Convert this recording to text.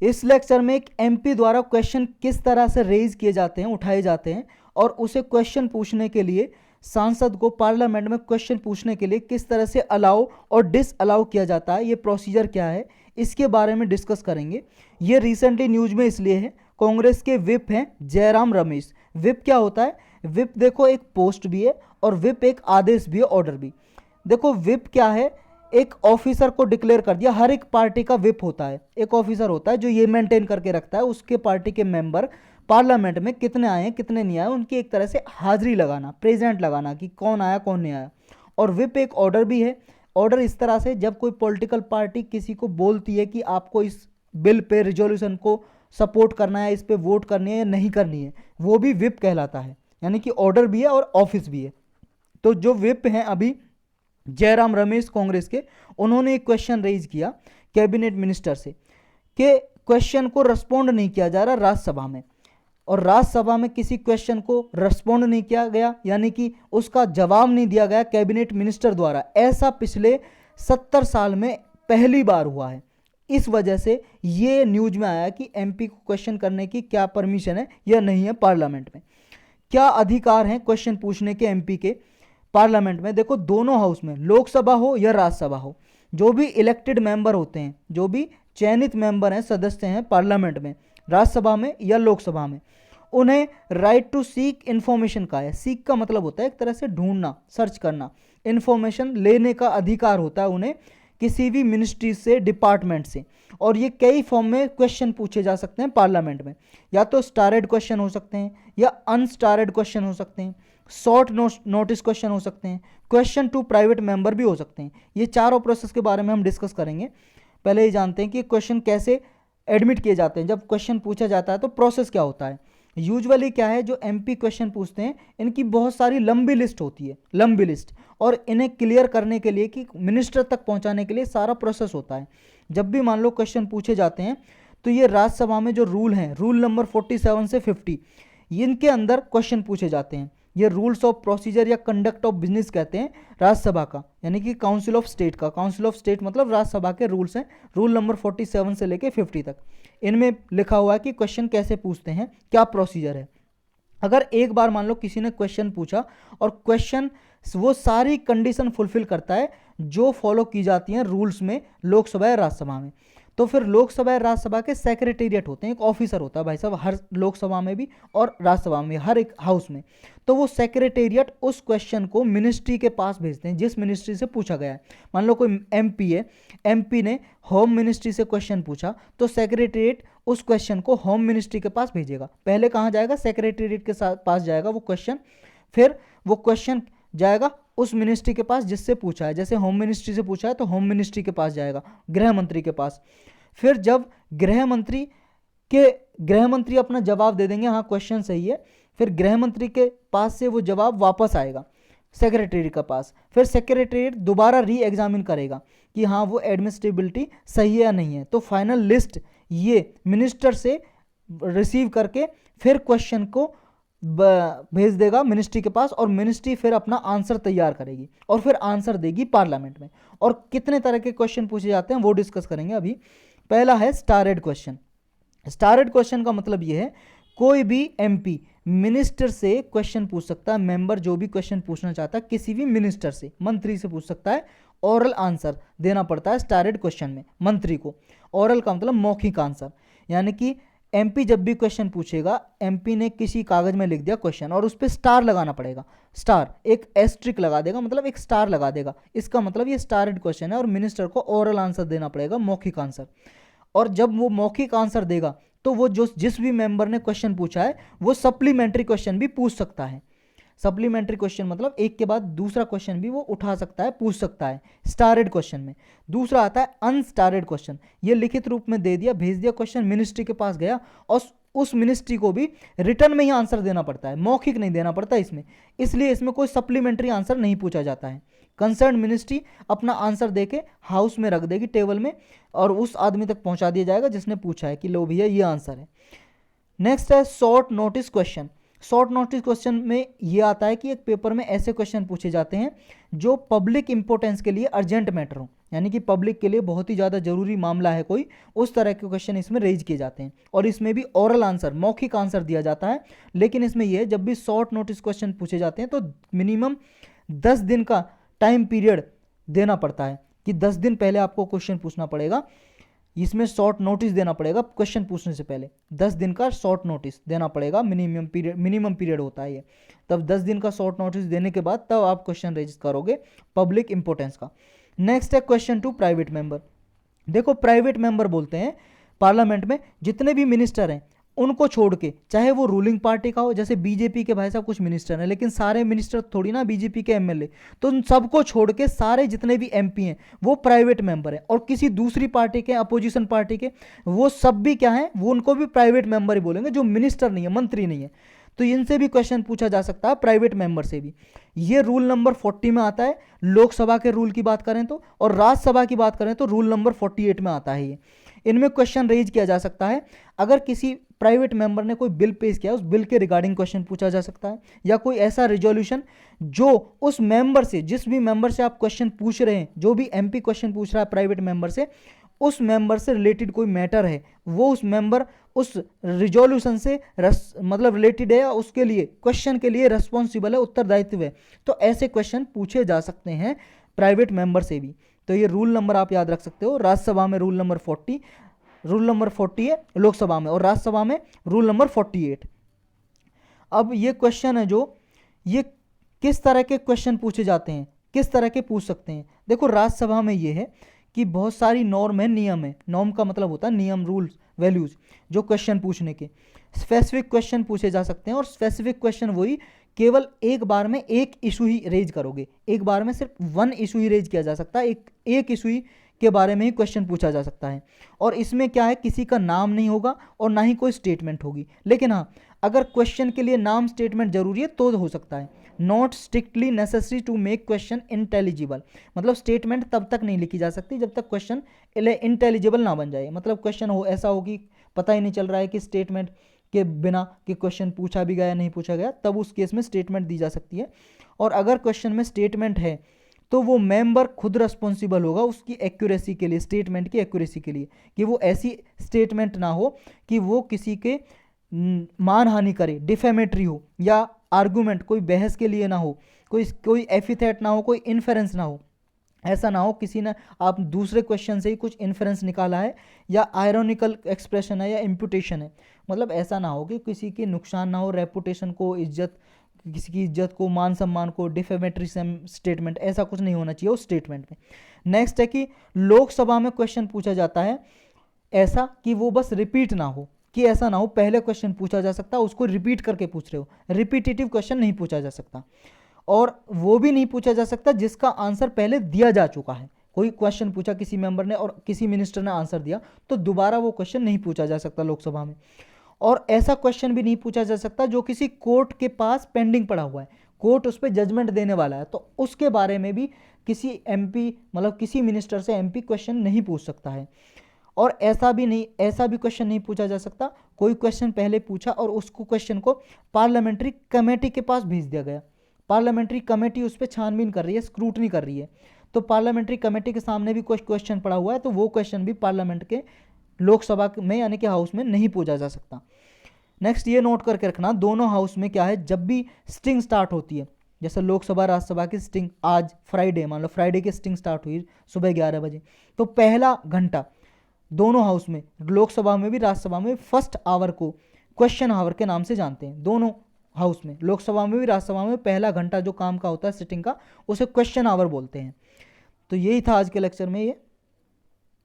इस लेक्चर में एक एमपी द्वारा क्वेश्चन किस तरह से रेज किए जाते हैं, उठाए जाते हैं, और उसे क्वेश्चन पूछने के लिए सांसद को पार्लियामेंट में क्वेश्चन पूछने के लिए किस तरह से अलाउ और डिस अलाउ किया जाता है, ये प्रोसीजर क्या है, इसके बारे में डिस्कस करेंगे। ये रिसेंटली न्यूज में इसलिए है, कांग्रेस के विप हैं जयराम रमेश। विप क्या होता है? विप देखो एक पोस्ट भी है और विप एक आदेश भी है, ऑर्डर भी। देखो विप क्या है, एक ऑफिसर को डिक्लेयर कर दिया। हर एक पार्टी का विप होता है, एक ऑफिसर होता है जो ये मेंटेन करके रखता है उसके पार्टी के मेंबर पार्लियामेंट में कितने आए कितने नहीं आए, उनकी एक तरह से हाजिरी लगाना, प्रेजेंट लगाना कि कौन आया कौन नहीं आया। और विप एक ऑर्डर भी है। ऑर्डर इस तरह से जब कोई पॉलिटिकल पार्टी किसी को बोलती है कि आपको इस बिल पे रिजोल्यूशन को सपोर्ट करना है, इस पे वोट करनी है या नहीं करनी है, वो भी विप कहलाता है। यानी कि ऑर्डर भी है और ऑफिस भी है। तो जो विप हैं अभी जयराम रमेश कांग्रेस के, उन्होंने एक क्वेश्चन रेज किया कैबिनेट मिनिस्टर से कि क्वेश्चन को रिस्पॉन्ड नहीं किया जा रहा राज्यसभा में, और राज्यसभा में किसी क्वेश्चन को रिस्पॉन्ड नहीं किया गया, यानी कि उसका जवाब नहीं दिया गया कैबिनेट मिनिस्टर द्वारा। ऐसा पिछले 70 साल में पहली बार हुआ है। इस वजह से ये न्यूज में आया कि एमपी को क्वेश्चन करने की क्या परमिशन है या नहीं है पार्लियामेंट में, क्या अधिकार हैं क्वेश्चन पूछने के एमपी के पार्लियामेंट में। देखो दोनों हाउस में, लोकसभा हो या राज्यसभा हो, जो भी इलेक्टेड मेंबर होते हैं, जो भी चयनित मेंबर हैं, सदस्य हैं पार्लियामेंट में, राज्यसभा में या लोकसभा में, उन्हें राइट टू सीक इन्फॉर्मेशन का है। सीक का मतलब होता है एक तरह से ढूंढना, सर्च करना, इन्फॉर्मेशन लेने का अधिकार होता है उन्हें किसी भी मिनिस्ट्री से, डिपार्टमेंट से। और ये कई फॉर्म में क्वेश्चन पूछे जा सकते हैं पार्लियामेंट में, या तो स्टारेड क्वेश्चन हो सकते हैं या अनस्टारेड क्वेश्चन हो सकते हैं, शॉर्ट नोटिस क्वेश्चन हो सकते हैं, क्वेश्चन टू प्राइवेट मेंबर भी हो सकते हैं। ये चारों प्रोसेस के बारे में हम डिस्कस करेंगे। पहले ये जानते हैं कि क्वेश्चन कैसे एडमिट किए जाते हैं, जब क्वेश्चन पूछा जाता है तो प्रोसेस क्या होता है। यूजुअली क्या है, जो एमपी क्वेश्चन पूछते हैं इनकी बहुत सारी लंबी लिस्ट होती है, लंबी लिस्ट, और इन्हें क्लियर करने के लिए कि मिनिस्टर तक पहुंचाने के लिए सारा प्रोसेस होता है। जब भी मान लो क्वेश्चन पूछे जाते हैं तो ये राज्यसभा में जो रूल हैं, रूल नंबर 47 से 50, इनके अंदर क्वेश्चन पूछे जाते हैं। ये रूल्स ऑफ प्रोसीजर या कंडक्ट ऑफ बिजनेस कहते हैं राज्यसभा का, यानी कि काउंसिल ऑफ स्टेट का। काउंसिल ऑफ स्टेट मतलब राज्यसभा के रूल्स हैं, रूल नंबर 47 से लेके 50 तक। इनमें लिखा हुआ है कि क्वेश्चन कैसे पूछते हैं, क्या प्रोसीजर है। अगर एक बार मान लो किसी ने क्वेश्चन पूछा और क्वेश्चन वो सारी कंडीशन फुलफिल करता है जो फॉलो की जाती हैं रूल्स में लोकसभा या राज्यसभा में, तो फिर लोकसभा या राज्यसभा के सेक्रेटेरिएट होते हैं, एक ऑफिसर होता है भाई साहब, हर लोकसभा में भी और राज्यसभा में, हर एक हाउस में। तो वो सेक्रेटेरिएट उस क्वेश्चन को मिनिस्ट्री के पास भेजते हैं जिस मिनिस्ट्री से पूछा गया है। मान लो कोई एमपी है, एमपी ने होम मिनिस्ट्री से क्वेश्चन पूछा, तो सेक्रेटेरिएट उस क्वेश्चन को होम मिनिस्ट्री के पास भेजेगा। पहले कहाँ जाएगा? सेक्रेटेरिएट के पास जाएगा वो क्वेश्चन, फिर वो क्वेश्चन जाएगा उस मिनिस्ट्री के पास जिससे पूछा है। जैसे होम मिनिस्ट्री से पूछा है तो होम मिनिस्ट्री के पास जाएगा, गृह मंत्री के पास। फिर जब गृह मंत्री अपना जवाब दे देंगे, हाँ क्वेश्चन सही है, फिर गृह मंत्री के पास से वो जवाब वापस आएगा सेक्रेटरी के पास। फिर सेक्रेटरी दोबारा री एग्जामिन करेगा कि हाँ वो एडमिनिस्ट्रेबिलिटी सही है या नहीं है। तो फाइनल लिस्ट ये मिनिस्टर से रिसीव करके फिर क्वेश्चन को भेज देगा मिनिस्ट्री के पास, और मिनिस्ट्री फिर अपना आंसर तैयार करेगी और फिर आंसर देगी पार्लियामेंट में। और कितने तरह के क्वेश्चन पूछे जाते हैं वो डिस्कस करेंगे अभी। पहला है स्टारेड क्वेश्चन। स्टारेड क्वेश्चन का मतलब ये है, कोई भी एमपी मिनिस्टर से क्वेश्चन पूछ सकता है, मेंबर जो भी क्वेश्चन पूछना चाहता है किसी भी मिनिस्टर से, मंत्री से पूछ सकता है। ओरल आंसर देना पड़ता है स्टारेड क्वेश्चन में मंत्री को। ओरल का मतलब मौखिक आंसर, यानी कि एमपी जब भी क्वेश्चन पूछेगा, एमपी ने किसी कागज में लिख दिया क्वेश्चन और उस पर स्टार लगाना पड़ेगा, स्टार एक एस्ट्रिक लगा देगा, मतलब एक स्टार लगा देगा, इसका मतलब ये स्टारेड क्वेश्चन है। और मिनिस्टर को ओरल आंसर देना पड़ेगा, मौखिक आंसर। और जब वो मौखिक आंसर देगा तो वो जिस भी मेंबर ने क्वेश्चन पूछा है वो सप्लीमेंट्री क्वेश्चन भी पूछ सकता है। सप्लीमेंट्री क्वेश्चन मतलब एक के बाद दूसरा क्वेश्चन भी वो उठा सकता है, पूछ सकता है स्टारेड क्वेश्चन में। दूसरा आता है अनस्टारेड क्वेश्चन। ये लिखित रूप में दे दिया, भेज दिया क्वेश्चन, मिनिस्ट्री के पास गया और उस मिनिस्ट्री को भी रिटर्न में ही आंसर देना पड़ता है, मौखिक नहीं देना पड़ता इसमें। इसलिए इसमें कोई सप्लीमेंट्री आंसर नहीं पूछा जाता है। कंसर्न मिनिस्ट्री अपना आंसर देके हाउस में रख देगी, टेबल में, और उस आदमी तक पहुंचा दिया जाएगा जिसने पूछा है कि लो भैया ये आंसर है। नेक्स्ट है short notice question. Short notice question में ये आता है कि एक पेपर में ऐसे क्वेश्चन पूछे जाते हैं जो पब्लिक इंपोर्टेंस के लिए अर्जेंट मैटर हो, यानी कि पब्लिक के लिए बहुत ही ज़्यादा जरूरी मामला है कोई, उस तरह के क्वेश्चन इसमें रेज किए जाते हैं। और इसमें भी ओरल आंसर, मौखिक आंसर दिया जाता है। लेकिन इसमें यह है, जब भी शॉर्ट नोटिस क्वेश्चन पूछे जाते हैं तो मिनिमम 10 दिन का टाइम पीरियड देना पड़ता है, कि 10 दिन पहले आपको क्वेश्चन पूछना पड़ेगा। इसमें शॉर्ट नोटिस देना पड़ेगा क्वेश्चन पूछने से पहले, 10 दिन का शॉर्ट नोटिस देना पड़ेगा, मिनिमम पीरियड होता है ये। तब 10 दिन का शॉर्ट नोटिस देने के बाद तब आप क्वेश्चन रेज करोगे पब्लिक इंपोर्टेंस का। नेक्स्ट है क्वेश्चन टू प्राइवेट मेंबर। देखो प्राइवेट मेंबर बोलते हैं पार्लियामेंट में जितने भी मिनिस्टर हैं उनको छोड़ के, चाहे वो रूलिंग पार्टी का हो, जैसे बीजेपी के भाई साहब कुछ मिनिस्टर हैं, लेकिन सारे मिनिस्टर थोड़ी ना बीजेपी के एमएलए, तो उन सबको छोड़ के सारे जितने भी एमपी हैं वो प्राइवेट मेंबर हैं। और किसी दूसरी पार्टी के, अपोजिशन पार्टी के, वो सब भी क्या हैं, वो उनको भी प्राइवेट मेंबर ही बोलेंगे, जो मिनिस्टर नहीं है, मंत्री नहीं है। तो इनसे भी क्वेश्चन पूछा जा सकता है, प्राइवेट मेंबर से भी। ये रूल नंबर 40 में आता है लोकसभा के रूल की बात करें तो, और राज्यसभा की बात करें तो रूल नंबर 48 में आता है ये। इनमें क्वेश्चन रेज किया जा सकता है, अगर किसी प्राइवेट मेंबर ने कोई बिल पेश किया, उस बिल के रिगार्डिंग क्वेश्चन पूछा जा सकता है, या कोई ऐसा रिजोल्यूशन जो उस मेंबर से, जिस भी मेंबर से आप क्वेश्चन पूछ रहे हैं, जो भी एमपी क्वेश्चन पूछ रहा है प्राइवेट मेंबर से, उस मेंबर से रिलेटेड कोई मैटर है, वो उस मेंबर उस रिजोल्यूशन से मतलब रिलेटेड है, या उसके लिए क्वेश्चन के लिए रिस्पॉन्सिबल है, उत्तरदायित्व है, तो ऐसे क्वेश्चन पूछे जा सकते हैं प्राइवेट मेंबर से भी। तो ये रूल नंबर आप याद रख सकते हो। राज्यसभा में रूल नंबर 40, रूल नंबर 40 है लोकसभा में, और राज्यसभा में रूल नंबर 48। अब ये क्वेश्चन है जो, ये किस तरह के क्वेश्चन पूछे जाते हैं, किस तरह के पूछ सकते हैं। देखो राज्यसभा में ये है कि बहुत सारी नॉर्म है, नियम है। नॉर्म का मतलब होता है नियम, रूल्स, वैल्यूज, जो क्वेश्चन पूछने के। स्पेसिफिक क्वेश्चन पूछे जा सकते हैं, और स्पेसिफिक क्वेश्चन वही केवल एक बार में एक इशू ही रेज करोगे, एक बार में सिर्फ वन इशू ही रेज किया जा सकता है, एक इशू ही के बारे में ही क्वेश्चन पूछा जा सकता है। और इसमें क्या है, किसी का नाम नहीं होगा और ना ही कोई स्टेटमेंट होगी। लेकिन हाँ, अगर क्वेश्चन के लिए नाम स्टेटमेंट जरूरी है तो हो सकता है। Not strictly necessary to make question intelligible, मतलब स्टेटमेंट तब तक नहीं लिखी जा सकती जब तक क्वेश्चन इंटेलिजिबल ना बन जाए। मतलब क्वेश्चन हो ऐसा हो कि पता ही नहीं चल रहा है कि स्टेटमेंट के बिना कि क्वेश्चन पूछा भी गया नहीं पूछा गया, तब उस केस में स्टेटमेंट दी जा सकती है। और अगर क्वेश्चन में स्टेटमेंट है तो वो मेंबर खुद रिस्पॉन्सिबल होगा उसकी एक्यूरेसी के लिए, स्टेटमेंट की एक्यूरेसी के लिए, कि वो ऐसी स्टेटमेंट ना हो कि वो किसी के मानहानि करे, डिफेमेटरी हो, या आर्गुमेंट कोई बहस के लिए ना हो, कोई एफिथेट ना हो, कोई इन्फेरेंस ना हो। ऐसा ना हो किसी ने आप दूसरे क्वेश्चन से ही कुछ इन्फेरेंस निकाला है, या आयरोनिकल एक्सप्रेशन है, या इम्पुटेशन है। मतलब ऐसा ना हो कि किसी के नुकसान ना हो, रेपुटेशन को, इज्जत, किसी की इज्जत को, मान सम्मान को, डिफेमेटरी स्टेटमेंट, ऐसा कुछ नहीं होना चाहिए उस स्टेटमेंट में। नेक्स्ट है कि लोकसभा में क्वेश्चन पूछा जाता है ऐसा कि वो बस रिपीट ना हो, कि ऐसा ना हो पहले क्वेश्चन पूछा जा सकता उसको रिपीट करके पूछ रहे हो, रिपीटेटिव क्वेश्चन नहीं पूछा जा सकता। और वो भी नहीं पूछा जा सकता जिसका आंसर पहले दिया जा चुका है। कोई क्वेश्चन पूछा किसी मेंबर ने और किसी मिनिस्टर ने आंसर दिया, तो दोबारा वो क्वेश्चन नहीं पूछा जा सकता लोकसभा में। और ऐसा क्वेश्चन भी नहीं पूछा जा सकता जो किसी कोर्ट के पास पेंडिंग पड़ा हुआ है, कोर्ट उस पर जजमेंट देने वाला है, तो उसके बारे में भी किसी एमपी, मतलब किसी मिनिस्टर से एमपी क्वेश्चन नहीं पूछ सकता है। और ऐसा भी क्वेश्चन नहीं पूछा जा सकता, कोई क्वेश्चन पहले पूछा और उसको क्वेश्चन को पार्लियामेंट्री कमेटी के पास भेज दिया गया, पार्लियामेंट्री कमेटी उस पर छानबीन कर रही है, स्क्रूटनी कर रही है, तो पार्लियामेंट्री कमेटी के सामने भी कोई क्वेश्चन पड़ा हुआ है, तो वो क्वेश्चन भी पार्लियामेंट के लोकसभा में यानी कि हाउस में नहीं पूछा जा सकता। नेक्स्ट ये नोट करके रखना, दोनों हाउस में क्या है, जब भी स्टिंग स्टार्ट होती है, जैसे लोकसभा राज्यसभा की स्टिंग, आज फ्राइडे, मान लो फ्राइडे की स्टिंग स्टार्ट हुई सुबह 11 बजे, तो पहला घंटा दोनों हाउस में, लोकसभा में भी राज्यसभा में, फर्स्ट आवर को क्वेश्चन आवर के नाम से जानते हैं। दोनों हाउस में, लोकसभा में भी राज्यसभा में, पहला घंटा जो काम का होता है सिटिंग का, उसे क्वेश्चन आवर बोलते हैं। तो यही था आज के लेक्चर में ये।